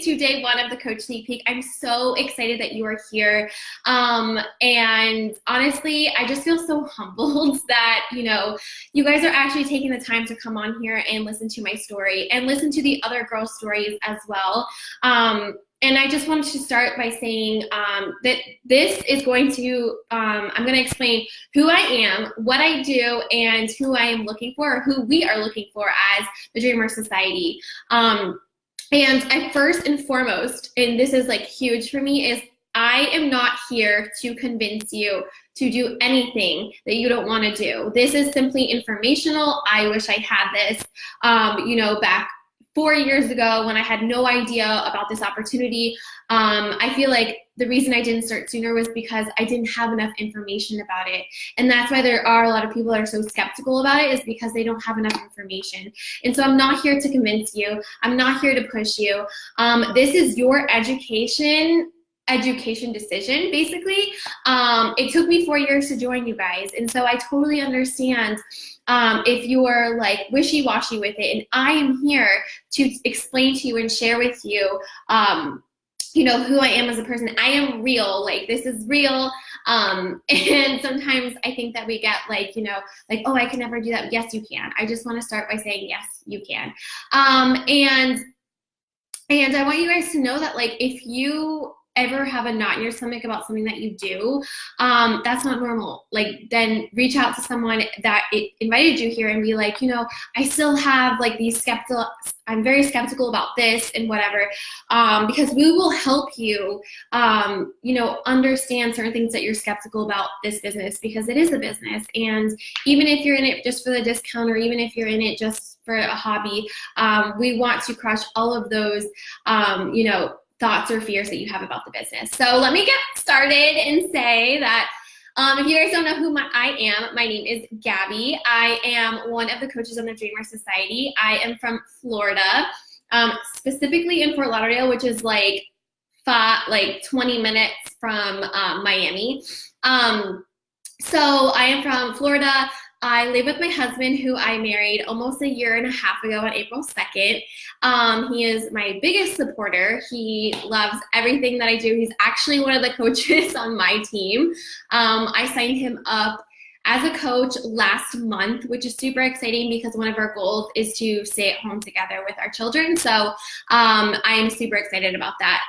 To day one of the Coach Sneak Peek. I'm so excited that you are here. And honestly, I just feel so humbled that, you guys are actually taking the time to come on here and listen to my story and listen to the other girls' stories as well. And I just wanted to start by saying that this is going to, I'm going to explain who I am, what I do, and who I am looking for, or who we are looking for as the Dreamer Society. And I first and foremost, and this is like huge for me, is I am not here to convince you to do anything that you don't want to do. This is simply informational. I wish I had this, back 4 years ago when I had no idea about this opportunity. I feel like the reason I didn't start sooner was because I didn't have enough information about it. And that's why there are a lot of people that are so skeptical about it, is because they don't have enough information. And so I'm not here to convince you. I'm not here to push you. This is your education decision, basically. It took me 4 years to join you guys. And so I totally understand if you're like wishy-washy with it. And I am here to explain to you and share with you, who I am as a person. I am real, like this is real. And sometimes I think that we get oh, I can never do that. Yes, you can. I just want to start by saying, yes, you can. And I want you guys to know that if you ever have a knot in your stomach about something that you do, that's not normal. Then reach out to someone that invited you here and be like, I still have I'm very skeptical about this and whatever, because we will help you, understand certain things that you're skeptical about this business, because it is a business. And even if you're in it just for the discount, or even if you're in it just for a hobby, we want to crush all of those, thoughts or fears that you have about the business. So let me get started and say that if you guys don't know who I am, my name is Gabby. I am one of the coaches on the Dreamer Society. I am from Florida, specifically in Fort Lauderdale, which is 20 minutes from Miami. So I am from Florida. I live with my husband, who I married almost a year and a half ago on April 2nd. He is my biggest supporter. He loves everything that I do. He's actually one of the coaches on my team. I signed him up as a coach last month, which is super exciting because one of our goals is to stay at home together with our children. So I am super excited about that.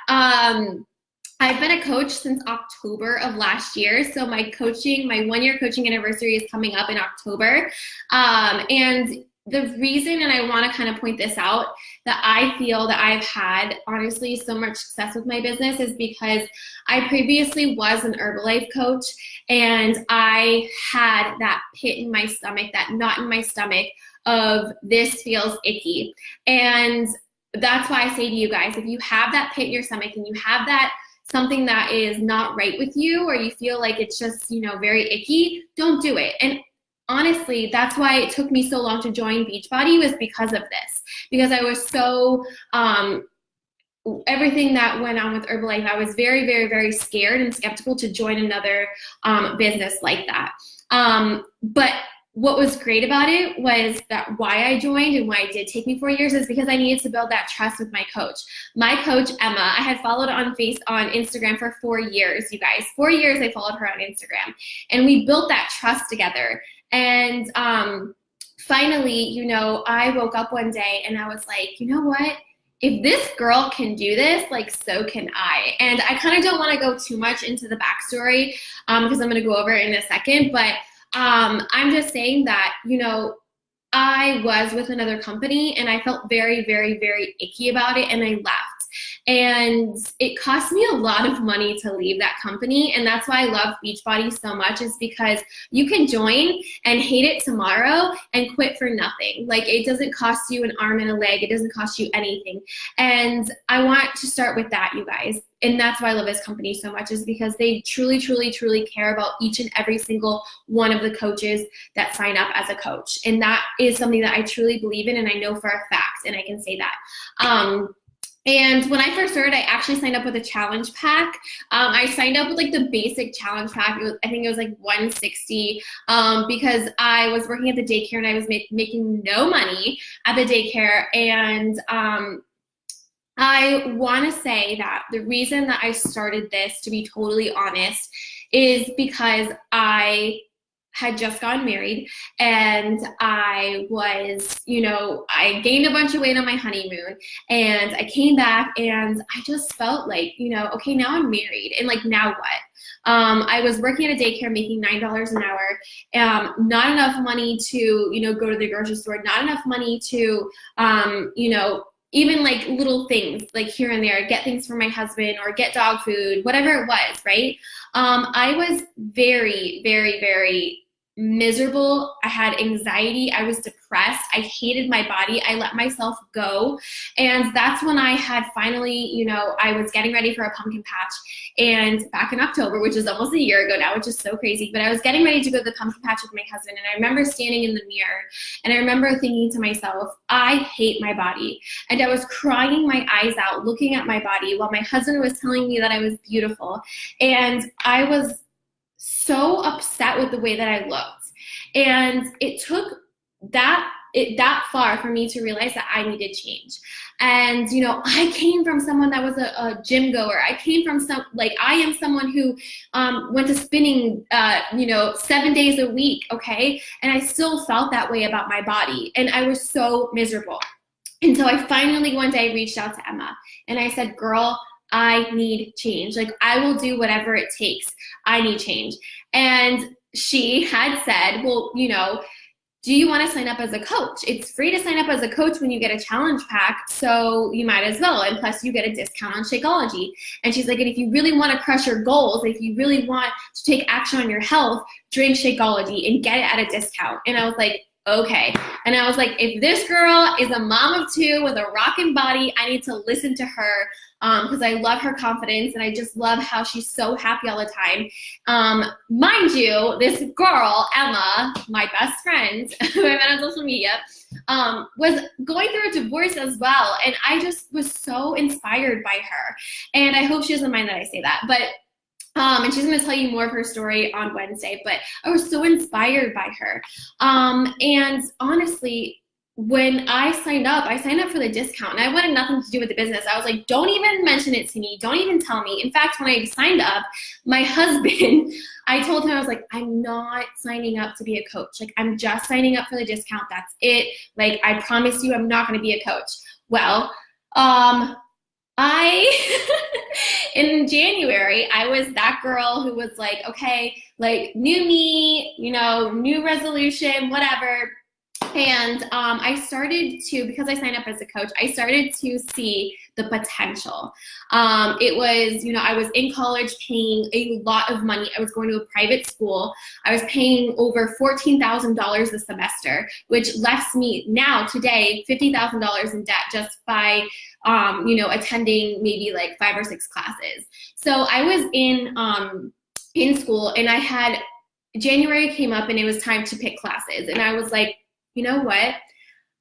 I've been a coach since October of last year. So my 1-year coaching anniversary is coming up in October. And the reason, and I want to kind of point this out, that I feel that I've had, honestly, so much success with my business is because I previously was an Herbalife coach, and I had that pit in my stomach, that knot in my stomach of this feels icky. And that's why I say to you guys, if you have that pit in your stomach and you have that something that is not right with you, or you feel like it's just, very icky, don't do it. And honestly, that's why it took me so long to join Beachbody, was because of this. Because I was so, everything that went on with Herbalife, I was very, very, very scared and skeptical to join another business like that. But what was great about it was that why I joined and why it did take me 4 years is because I needed to build that trust with my coach. My coach, Emma, I had followed on Instagram for 4 years, you guys. 4 years I followed her on Instagram. And we built that trust together. And finally, I woke up one day and I was like, you know what? If this girl can do this, so can I. And I kind of don't want to go too much into the backstory because I'm going to go over it in a second. But I'm just saying that, I was with another company and I felt very, very, very icky about it, and I left. And it cost me a lot of money to leave that company. And that's why I love Beachbody so much, is because you can join and hate it tomorrow and quit for nothing. It doesn't cost you an arm and a leg. It doesn't cost you anything. And I want to start with that, you guys. And that's why I love this company so much, is because they truly, truly, truly care about each and every single one of the coaches that sign up as a coach. And that is something that I truly believe in, and I know for a fact, and I can say that. And when I first started, I actually signed up with a challenge pack. I signed up with the basic challenge pack. I think it was $160 because I was working at the daycare and I was making no money at the daycare. And I want to say that the reason that I started this, to be totally honest, is because I had just gotten married and I was, I gained a bunch of weight on my honeymoon and I came back and I just felt like, okay, now I'm married and like, now what? I was working at a daycare making $9 an hour, not enough money to, go to the grocery store, not enough money to, even like little things like here and there, get things for my husband or get dog food, whatever it was, right? I was very, very, very miserable. I had anxiety. I was depressed. I hated my body. I let myself go. And that's when I had finally, I was getting ready for a pumpkin patch. And back in October, which is almost a year ago now, which is so crazy, but I was getting ready to go to the pumpkin patch with my husband. And I remember standing in the mirror and I remember thinking to myself, I hate my body. And I was crying my eyes out, looking at my body while my husband was telling me that I was beautiful. And I was so upset with the way that I looked. And it took that far for me to realize that I needed change. And, I came from someone that was a gym goer. I came from I am someone who went to spinning, 7 days a week, okay? And I still felt that way about my body. And I was so miserable. And so I finally one day reached out to Emma and I said, girl, I need change. Like, I will do whatever it takes. I need change. And she had said, well, do you want to sign up as a coach? It's free to sign up as a coach when you get a challenge pack, so you might as well. And plus you get a discount on Shakeology. And she's like, and if you really want to crush your goals, if you really want to take action on your health, drink Shakeology and get it at a discount. And I was like, okay. And I was like, if this girl is a mom of two with a rockin' body, I need to listen to her because I love her confidence and I just love how she's so happy all the time. Mind you, this girl, Emma, my best friend, who I met on social media, was going through a divorce as well. And I just was so inspired by her. And I hope she doesn't mind that I say that. But and she's going to tell you more of her story on Wednesday, but I was so inspired by her. And honestly, when I signed up for the discount and I wanted nothing to do with the business. I was like, don't even mention it to me. Don't even tell me. In fact, when I signed up, my husband, I told him, I was like, I'm not signing up to be a coach. Like, I'm just signing up for the discount. That's it. Like, I promise you, I'm not going to be a coach. Well, in January, I was that girl who was like, okay, like new me, new resolution, whatever. And I started to, because I signed up as a coach, I started to see the potential. It was, I was in college paying a lot of money. I was going to a private school. I was paying over $14,000 a semester, which left me now today $50,000 in debt just by, attending maybe like 5 or 6 classes. So I was in school and January came up and it was time to pick classes. And I was like, you know what?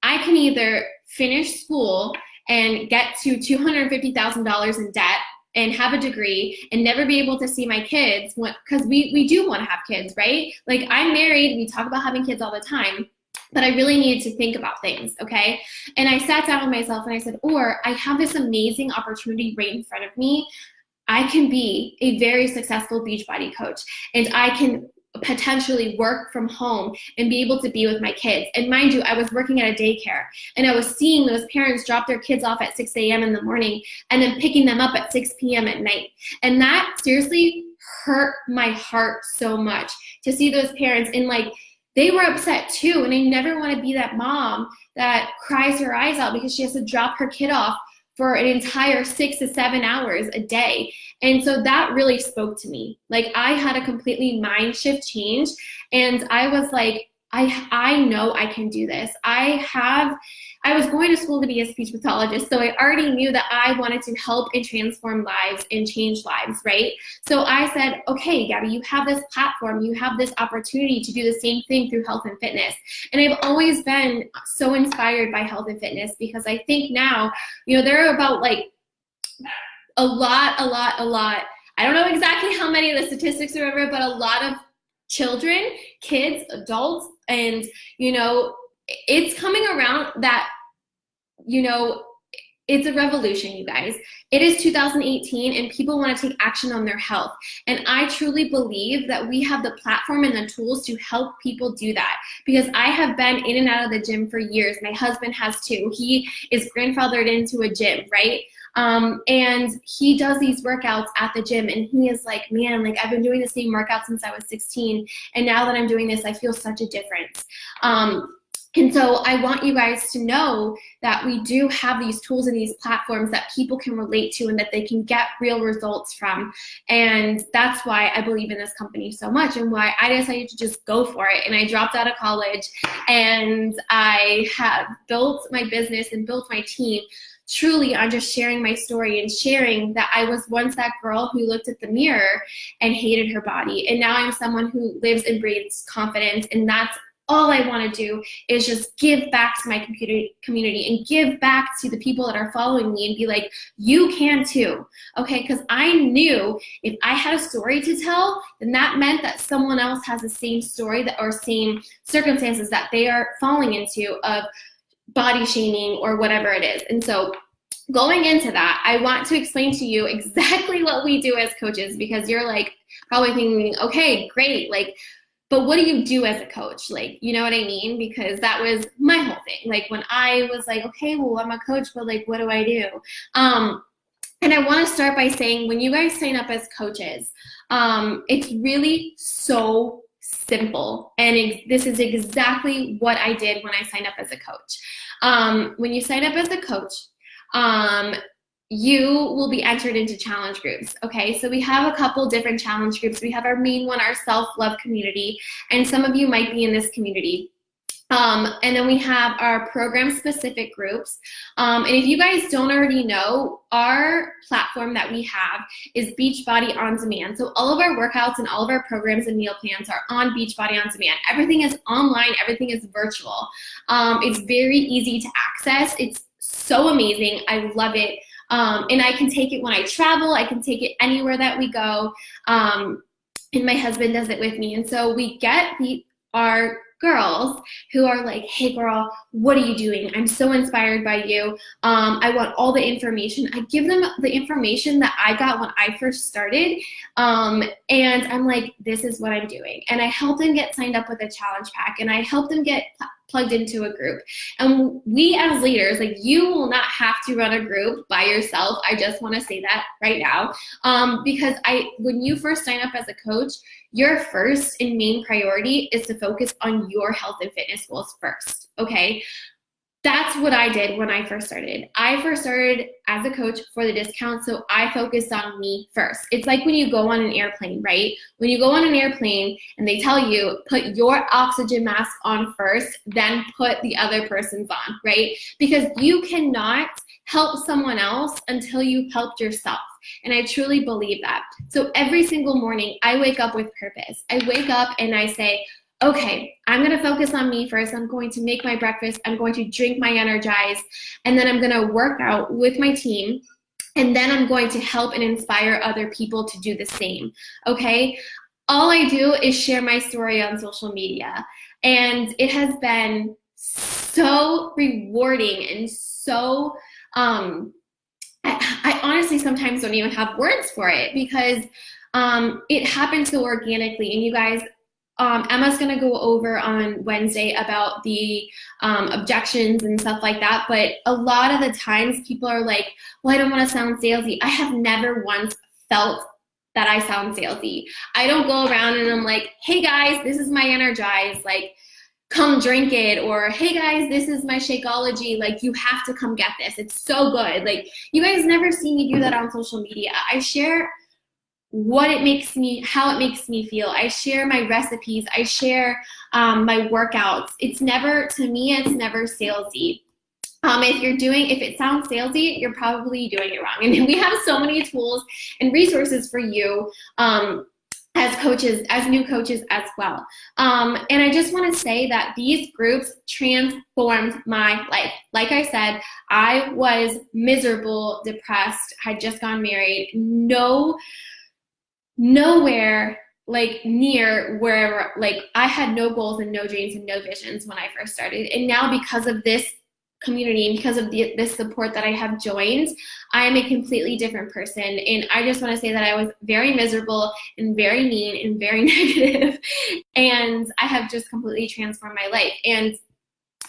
I can either finish school and get to $250,000 in debt and have a degree and never be able to see my kids, because we do want to have kids, right? Like, I'm married, we talk about having kids all the time, but I really needed to think about things, okay? And I sat down with myself and I said, or I have this amazing opportunity right in front of me. I can be a very successful Beachbody coach and I can potentially work from home and be able to be with my kids. And mind you, I was working at a daycare and I was seeing those parents drop their kids off at 6 a.m. in the morning and then picking them up at 6 p.m. at night. And that seriously hurt my heart so much to see those parents, and like, they were upset too. And I never want to be that mom that cries her eyes out because she has to drop her kid off for an entire 6 to 7 hours a day. And so that really spoke to me. Like, I had a completely mind shift change. And I was like, I know I can do this. I was going to school to be a speech pathologist, so I already knew that I wanted to help and transform lives and change lives, right? So I said, okay, Gabby, you have this platform, you have this opportunity to do the same thing through health and fitness. And I've always been so inspired by health and fitness because I think now, there are about like a lot. I don't know exactly how many of the statistics remember, but a lot of children, kids, adults, and, it's coming around that, It's a revolution, you guys. It is 2018 and people want to take action on their health. And I truly believe that we have the platform and the tools to help people do that, because I have been in and out of the gym for years. My husband has too. He is grandfathered into a gym, right? And he does these workouts at the gym, and he is like, man, like I've been doing the same workout since I was 16. And now that I'm doing this, I feel such a difference. And so I want you guys to know that we do have these tools and these platforms that people can relate to and that they can get real results from. And that's why I believe in this company so much, and why I decided to just go for it. And I dropped out of college and I have built my business and built my team truly on just sharing my story and sharing that I was once that girl who looked at the mirror and hated her body. And now I'm someone who lives and breathes confidence, and that's all I want to do is just give back to my community and give back to the people that are following me and be like, you can too, okay? Because I knew if I had a story to tell, then that meant that someone else has the same story that, or same circumstances that they are falling into of body shaming or whatever it is. And so going into that, I want to explain to you exactly what we do as coaches, because you're like probably thinking, okay, great, like, but what do you do as a coach? Like, you know what I mean? Because that was my whole thing. Like when I was like, okay, well, I'm a coach, but like, what do I do? And I want to start by saying, when you guys sign up as coaches, it's really so simple. And this is exactly what I did when I signed up as a coach. When you sign up as a coach, you will be entered into challenge groups, okay? So we have a couple different challenge groups. We have our main one, our self-love community, and some of you might be in this community. And then we have our program-specific groups. And if you guys don't already know, our platform that we have is Beachbody On Demand. So all of our workouts and all of our programs and meal plans are on Beachbody On Demand. Everything is online. Everything is virtual. It's very easy to access. It's so amazing. I love it. And I can take it when I travel. I can take it anywhere that we go. And my husband does it with me. And so we get our girls who are like, hey girl, what are you doing? I'm so inspired by you. I want all the information. I give them the information that I got when I first started. And I'm like, this is what I'm doing. And I help them get signed up with a challenge pack, and I help them get plugged into a group. And we as leaders, like, you will not have to run a group by yourself. I just want to say that right now. Because when you first sign up as a coach, your first and main priority is to focus on your health and fitness goals first, okay? That's what I did when I first started. I first started as a coach for the discount, so I focused on me first. It's like when you go on an airplane, right? When you go on an airplane and they tell you, put your oxygen mask on first, then put the other person's on, right? Because you cannot help someone else until you've helped yourself. And I truly believe that. So every single morning, I wake up with purpose. I wake up and I say, okay, I'm going to focus on me first. I'm going to make my breakfast. I'm going to drink my Energize. And then I'm going to work out with my team. And then I'm going to help and inspire other people to do the same. Okay? All I do is share my story on social media. And it has been so rewarding and so, I honestly sometimes don't even have words for it, because it happened so organically. And you guys, Emma's going to go over on Wednesday about the objections and stuff like that. But a lot of the times people are like, well, I don't want to sound salesy. I have never once felt that I sound salesy. I don't go around and I'm like, hey guys, this is my Energize, like, come drink it. Or, hey guys, this is my Shakeology, like, you have to come get this. It's so good. Like, you guys never see me do that on social media. I share what it makes me, how it makes me feel. I share my recipes. I share my workouts. It's never, to me, it's never salesy. If it sounds salesy, you're probably doing it wrong. And we have so many tools and resources for you as coaches, as new coaches as well. And I just want to say that these groups transformed my life. Like I said, I was miserable, depressed, had just gotten married, nowhere like near where, like, I had no goals and no dreams and no visions when I first started. And now, because of this community and because of this support that I have joined, I am a completely different person. And I just want to say that I was very miserable and very mean and very negative, and I have just completely transformed my life. And,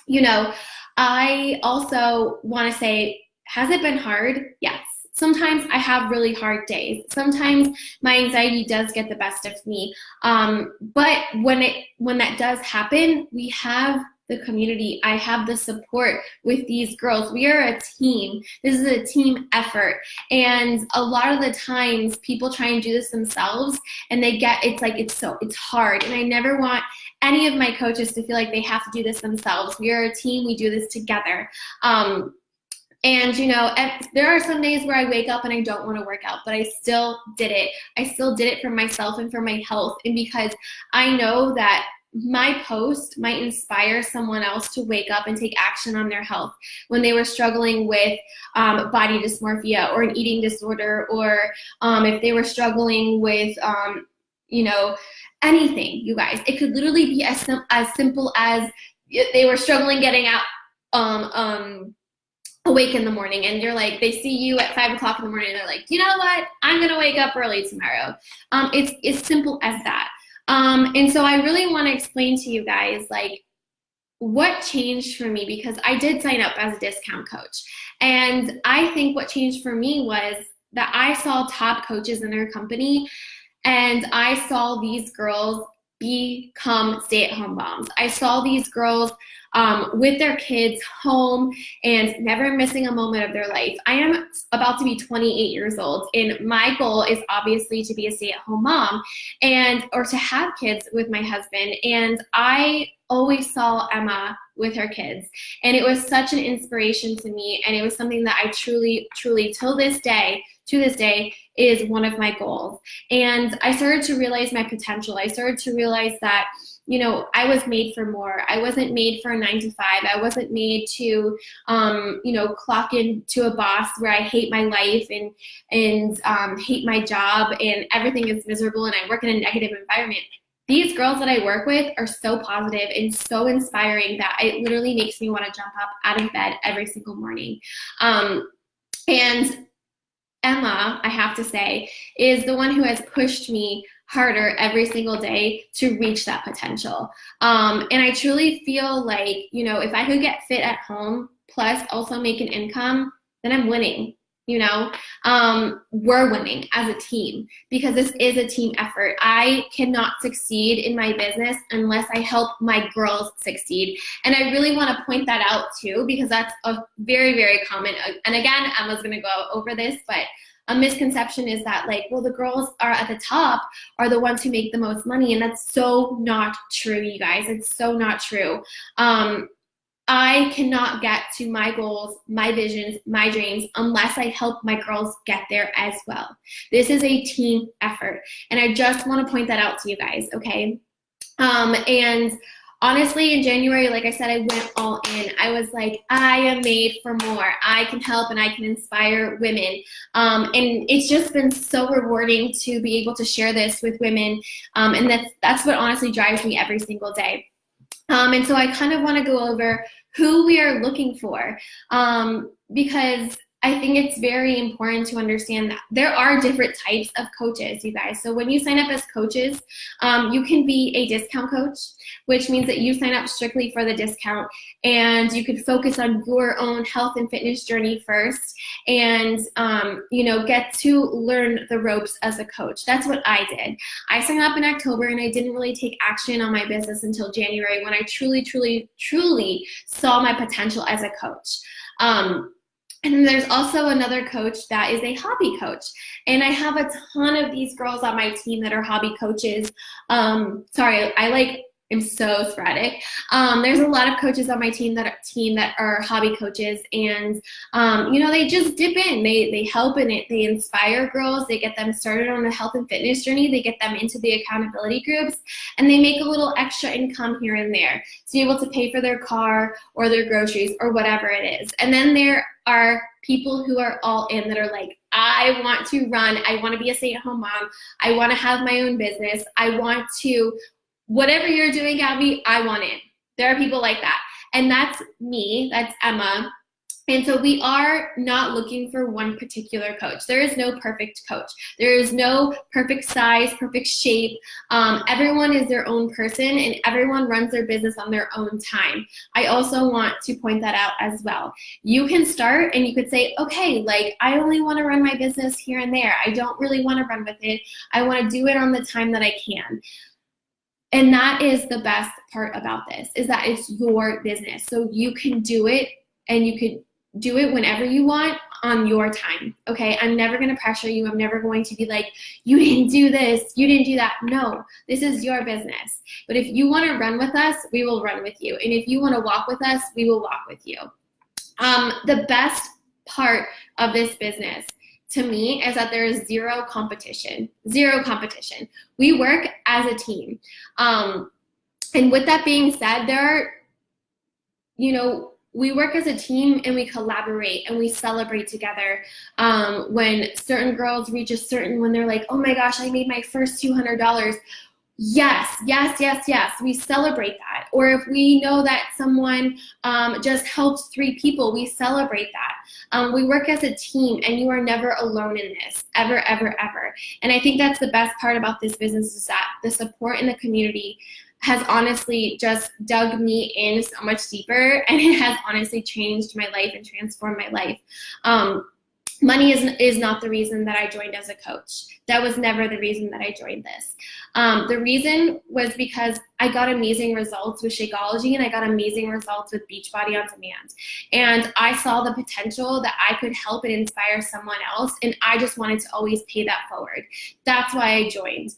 you know, I also want to say, has it been hard? Yes. Sometimes I have really hard days. Sometimes my anxiety does get the best of me. But when that does happen, we have the community. I have the support with these girls. We are a team. This is a team effort. And a lot of the times people try and do this themselves and it's hard. And I never want any of my coaches to feel like they have to do this themselves. We are a team. We do this together. And, you know, there are some days where I wake up and I don't want to work out, but I still did it. I still did it for myself and for my health. And because I know that my post might inspire someone else to wake up and take action on their health when they were struggling with body dysmorphia or an eating disorder, or if they were struggling with, you know, anything, you guys. It could literally be as simple as they were struggling getting out awake in the morning, and you're like, they see you at 5 o'clock in the morning and they're like, you know what, I'm gonna wake up early tomorrow. It's as simple as that. And so I really want to explain to you guys like what changed for me, because I did sign up as a discount coach. And I think what changed for me was that I saw top coaches in their company, and I saw these girls become stay-at-home moms. I saw these girls with their kids home and never missing a moment of their life. I am about to be 28 years old, and my goal is obviously to be a stay-at-home mom or to have kids with my husband. And I always saw Emma with her kids, and it was such an inspiration to me, and it was something that I truly to this day is one of my goals. And I started to realize my potential. I started to realize that, you know, I was made for more. I wasn't made for a 9 to 5. I wasn't made to, you know, clock into a boss where I hate my life and hate my job and everything is miserable and I work in a negative environment. These girls that I work with are so positive and so inspiring that it literally makes me want to jump up out of bed every single morning. And Emma, I have to say, is the one who has pushed me harder every single day to reach that potential. And I truly feel like, you know, if I could get fit at home plus also make an income, then I'm winning. You know, we're winning as a team, because this is a team effort. I cannot succeed in my business unless I help my girls succeed. And I really want to point that out too, because that's a very, very common, and again, Emma's going to go over this, but a misconception is that like, well, the girls are at the top are the ones who make the most money. And that's so not true, you guys. It's so not true. I cannot get to my goals, my visions, my dreams unless I help my girls get there as well. This is a team effort. And I just want to point that out to you guys, okay? And honestly, in January, like I said, I went all in. I was like, I am made for more. I can help and I can inspire women. And it's just been so rewarding to be able to share this with women. And that's what honestly drives me every single day. And so I kind of want to go over who we are looking for, because I think it's very important to understand that there are different types of coaches, you guys. So when you sign up as coaches, you can be a discount coach, which means that you sign up strictly for the discount, and you could focus on your own health and fitness journey first, and you know, get to learn the ropes as a coach. That's what I did. I signed up in October, and I didn't really take action on my business until January, when I truly saw my potential as a coach. And then there's also another coach that is a hobby coach. And I have a ton of these girls on my team that are hobby coaches. Sorry, I'm so sporadic. There's a lot of coaches on my team that are hobby coaches, and you know, they just dip in. They help in it. They inspire girls. They get them started on the health and fitness journey. They get them into the accountability groups, and they make a little extra income here and there to be able to pay for their car or their groceries or whatever it is. And then there are people who are all in, that are like, I want to run. I want to be a stay-at-home mom. I want to have my own business. I want to, whatever you're doing, Gabby, I want in. There are people like that. And that's me, that's Emma. And so we are not looking for one particular coach. There is no perfect coach. There is no perfect size, perfect shape. Everyone is their own person, and everyone runs their business on their own time. I also want to point that out as well. You can start and you could say, okay, like I only want to run my business here and there. I don't really want to run with it. I want to do it on the time that I can. And that is the best part about this, is that it's your business. So you can do it, and you could do it whenever you want on your time, okay? I'm never gonna pressure you. I'm never going to be like, you didn't do this, you didn't do that. No, this is your business. But if you wanna run with us, we will run with you. And if you wanna walk with us, we will walk with you. The best part of this business to me is that there is zero competition. Zero competition. We work as a team. And with that being said, we work as a team and we collaborate and we celebrate together. When certain girls reach when they're like, oh my gosh, I made my first $200. Yes. We celebrate that. Or if we know that someone just helped 3 people, we celebrate that. We work as a team, and you are never alone in this, ever, ever, ever. And I think that's the best part about this business, is that the support in the community has honestly just dug me in so much deeper, and it has honestly changed my life and transformed my life. Money is not the reason that I joined as a coach. That was never the reason that I joined this. The reason was because I got amazing results with Shakeology, and I got amazing results with Beachbody On Demand. And I saw the potential that I could help and inspire someone else, and I just wanted to always pay that forward. That's why I joined.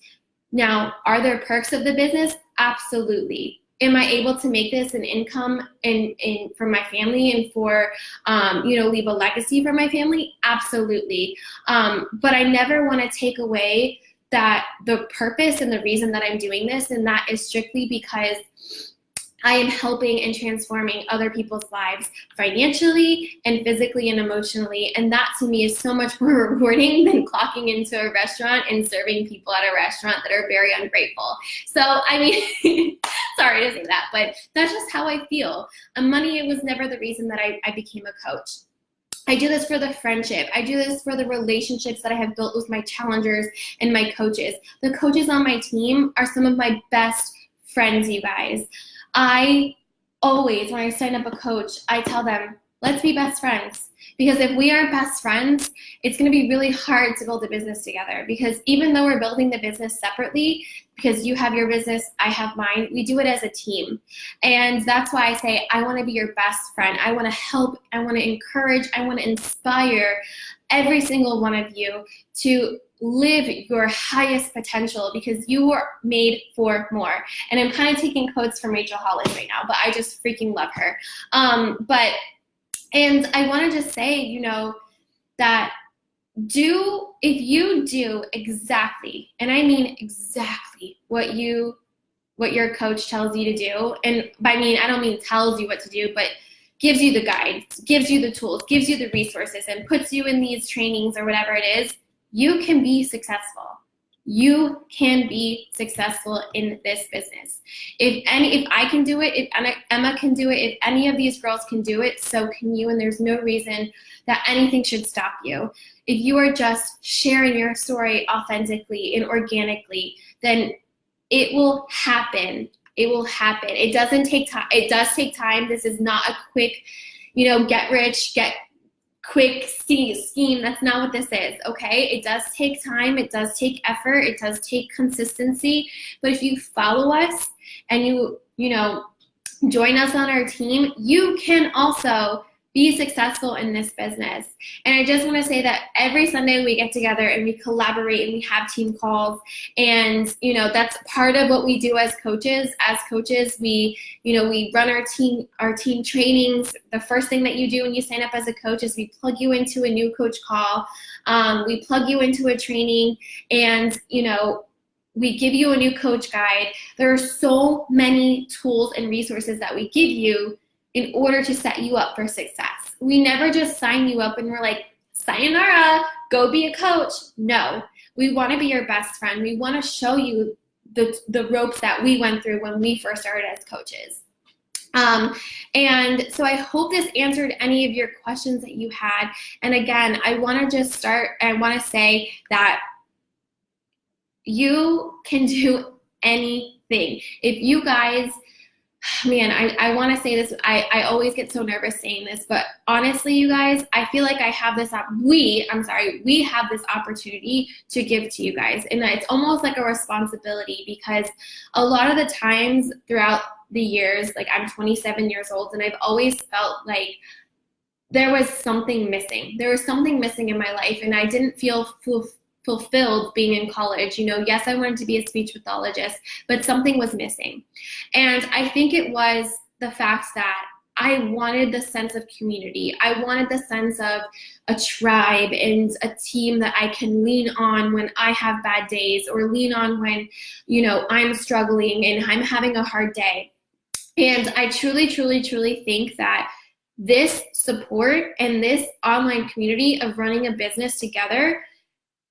Now, are there perks of the business? Absolutely. Am I able to make this an income for my family and for, leave a legacy for my family? Absolutely. But I never want to take away the purpose and the reason that I'm doing this, and that is strictly because I am helping and transforming other people's lives financially and physically and emotionally. And that to me is so much more rewarding than clocking into a restaurant and serving people at a restaurant that are very ungrateful. So, I mean, sorry to say that, but that's just how I feel. Money was never the reason that I became a coach. I do this for the friendship. I do this for the relationships that I have built with my challengers and my coaches. The coaches on my team are some of my best friends, you guys. I always, when I sign up a coach, I tell them, let's be best friends. Because if we aren't best friends, it's going to be really hard to build a business together. Because even though we're building the business separately, because you have your business, I have mine, we do it as a team. And that's why I say I want to be your best friend. I want to help, I want to encourage, I want to inspire every single one of you to live your highest potential, because you were made for more. And I'm kind of taking quotes from Rachel Hollis right now, but I just freaking love her. And I want to just say, that if you do exactly, and I mean exactly what your coach tells you to do, and by I don't mean tells you what to do, but gives you the guides, gives you the tools, gives you the resources, and puts you in these trainings or whatever it is, you can be successful. You can be successful in this business. If I can do it, if Emma can do it, if any of these girls can do it, so can you. And there's no reason that anything should stop you. If you are just sharing your story authentically and organically, then it will happen. It will happen. It doesn't take time. It does take time. This is not a quick, get rich, get quick scheme. That's not what this is, okay? It does take time. It does take effort. It does take consistency. But if you follow us and you join us on our team, you can also be successful in this business. And I just want to say that every Sunday we get together and we collaborate and we have team calls. And, that's part of what we do as coaches. As coaches, we run our team trainings. The first thing that you do when you sign up as a coach is we plug you into a new coach call. We plug you into a training, and, we give you a new coach guide. There are so many tools and resources that we give you in order to set you up for success. We never just sign you up and we're like, sayonara, go be a coach. No, we want to be your best friend. We want to show you the ropes that we went through when we first started as coaches. And so I hope this answered any of your questions that you had. And again, I want to say that you can do anything. If you guys, man, I want to say this. I always get so nervous saying this, but honestly, you guys, I feel like I have this, we have this opportunity to give to you guys. And it's almost like a responsibility, because a lot of the times throughout the years, like I'm 27 years old, and I've always felt like there was something missing. There was something missing in my life, and I didn't feel fulfilled being in college. Yes, I wanted to be a speech pathologist, but something was missing. And I think it was the fact that I wanted the sense of community. I wanted the sense of a tribe and a team that I can lean on when I have bad days, or lean on when, I'm struggling and I'm having a hard day. And I truly, truly, truly think that this support and this online community of running a business together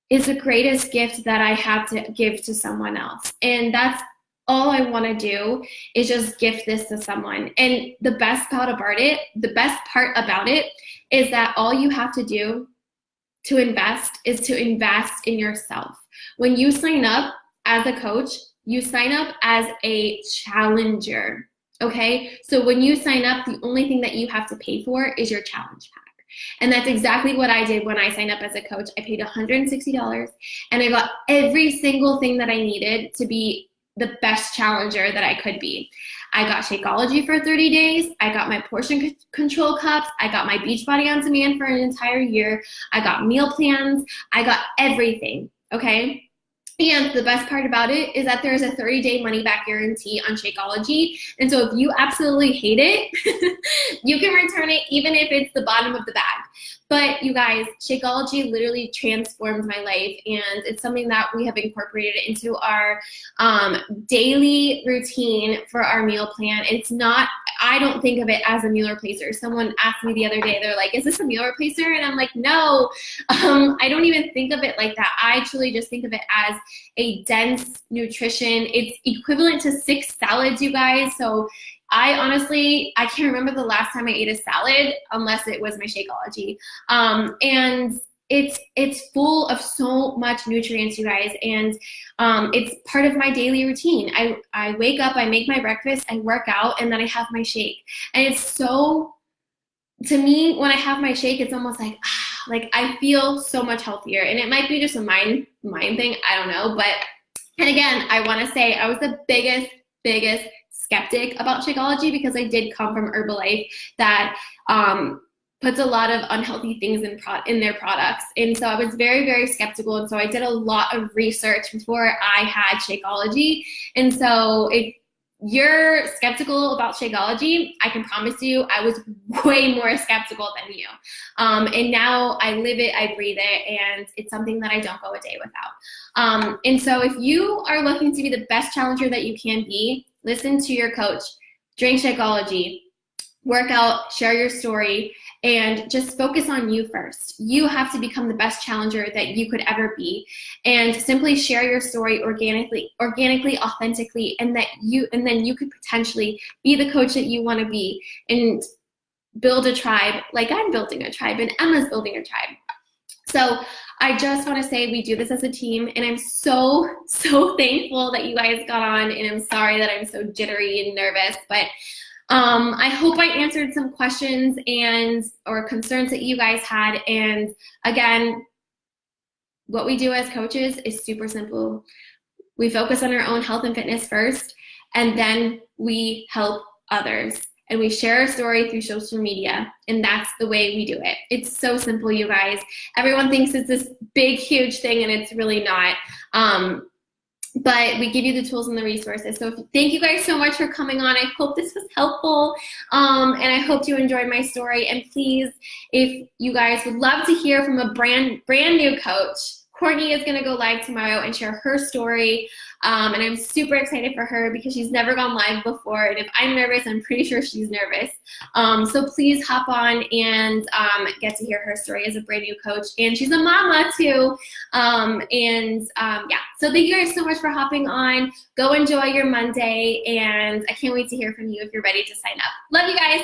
is the greatest gift that I have to give to someone else. And that's all I want to do, is just gift this to someone. And the best part about it is that all you have to do to invest is to invest in yourself. When you sign up as a coach, you sign up as a challenger. Okay, so when you sign up, the only thing that you have to pay for is your challenge pack. And that's exactly what I did when I signed up as a coach. I paid $160, and I got every single thing that I needed to be the best challenger that I could be. I got Shakeology for 30 days. I got my portion control cups. I got my Beachbody on Demand for an entire year. I got meal plans. I got everything, okay? And the best part about it is that there's a 30-day money-back guarantee on Shakeology. And so if you absolutely hate it, you can return it even if it's the bottom of the bag. But you guys, Shakeology literally transformed my life, and it's something that we have incorporated into our daily routine for our meal plan. I don't think of it as a meal replacer. Someone asked me the other day, they're like, is this a meal replacer? And I'm like, no, I don't even think of it like that. I truly just think of it as a dense nutrition. It's equivalent to 6 salads, you guys. So I can't remember the last time I ate a salad unless it was my Shakeology. And it's full of so much nutrients, you guys, and it's part of my daily routine. I wake up, I make my breakfast, I work out, and then I have my shake. And it's so, to me, when I have my shake, it's almost like I feel so much healthier. And it might be just a mind thing, I don't know. But, and again, I want to say I was the biggest skeptic about Shakeology, because I did come from Herbalife that puts a lot of unhealthy things in their products. And so I was very, very skeptical. And so I did a lot of research before I had Shakeology. And so if you're skeptical about Shakeology, I can promise you I was way more skeptical than you. And now I live it, I breathe it, and it's something that I don't go a day without. And so if you are looking to be the best challenger that you can be, listen to your coach, drink Shakeology, work out, share your story, and just focus on you first. You have to become the best challenger that you could ever be, and simply share your story organically, authentically, and then you could potentially be the coach that you want to be and build a tribe, like I'm building a tribe and Emma's building a tribe. So I just want to say we do this as a team, and I'm so thankful that you guys got on, and I'm sorry that I'm so jittery and nervous, but I hope I answered some questions or concerns that you guys had. And again, what we do as coaches is super simple. We focus on our own health and fitness first, and then we help others. And we share our story through social media, and that's the way we do it. It's so simple, you guys. Everyone thinks it's this big, huge thing, and it's really not. But we give you the tools and the resources. So thank you guys so much for coming on. I hope this was helpful, and I hope you enjoyed my story. And please, if you guys would love to hear from a brand new coach, Courtney is going to go live tomorrow and share her story. And I'm super excited for her because she's never gone live before. And if I'm nervous, I'm pretty sure she's nervous. So please hop on and get to hear her story as a brand new coach. And she's a mama too. Yeah, so thank you guys so much for hopping on. Go enjoy your Monday. And I can't wait to hear from you if you're ready to sign up. Love you guys.